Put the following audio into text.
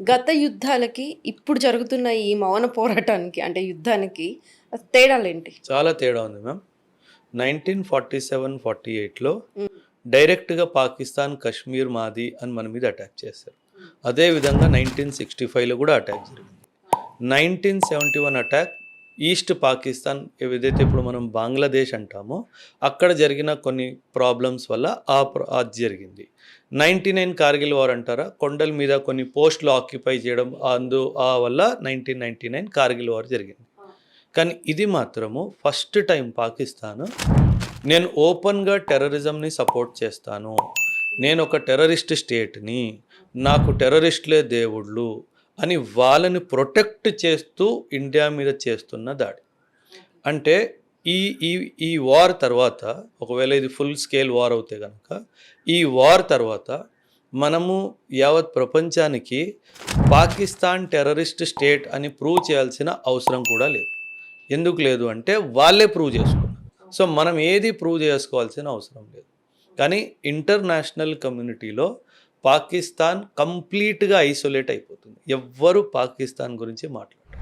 గత యుద్ధాలకి, ఇప్పుడు జరుగుతున్న ఈ మౌన పోరాటానికి అంటే యుద్ధానికి తేడాలేంటి? చాలా తేడా ఉంది మ్యామ్. 1947, 48లో హ్మ్. డైరెక్ట్‌గా పాకిస్తాన్ కశ్మీర్ మాది అని మన మీద అటాక్ చేశారు. అదేవిధంగా 1965లో కూడా అటాక్ జరిగింది. 1971 అటాక్ ఈస్ట్ పాకిస్తాన్ ఏదైతే ఇప్పుడు మనం బంగ్లాదేశ్ అంటామో అక్కడ జరిగిన కొన్ని ప్రాబ్లమ్స్ వల్ల అది జరిగింది. 99 కార్గిల్ వార్ అంటారా, కొండల మీద కొన్ని పోస్టులు ఆక్యుపై చేయడం ఆ వల్ల 1999 కార్గిల్ వార్ జరిగింది. కానీ ఇది మాత్రము ఫస్ట్ టైం పాకిస్తాన్ నేను ఓపెన్గా టెర్రరిజంని సపోర్ట్ చేస్తాను, నేను ఒక టెర్రరిస్ట్ స్టేట్ని, నాకు టెర్రరిస్టులే దేవుళ్ళు అని వాళ్ళని ప్రొటెక్ట్ చేస్తూ ఇండియా మీద చేస్తున్న దాడి. అంటే ఈ ఈ ఈ వార్ తర్వాత, ఒకవేళ ఇది ఫుల్ స్కేల్ వార్ అవుతే కనుక, ఈ వార్ తర్వాత మనము యావత్ ప్రపంచానికి పాకిస్తాన్ టెర్రరిస్ట్ స్టేట్ అని ప్రూవ్ చేయాల్సిన అవసరం కూడా లేదు. ఎందుకు లేదు అంటే వాళ్ళే ప్రూవ్ చేసుకున్నారు. సో మనం ఏది ప్రూవ్ చేసుకోవాల్సిన అవసరం లేదు. కానీ ఇంటర్నేషనల్ కమ్యూనిటీలో పాకిస్తాన్ కంప్లీట్గా ఐసోలేట్ అయిపోతుంది. ఎవ్వరు పాకిస్తాన్ గురించి మాట్లాడరు.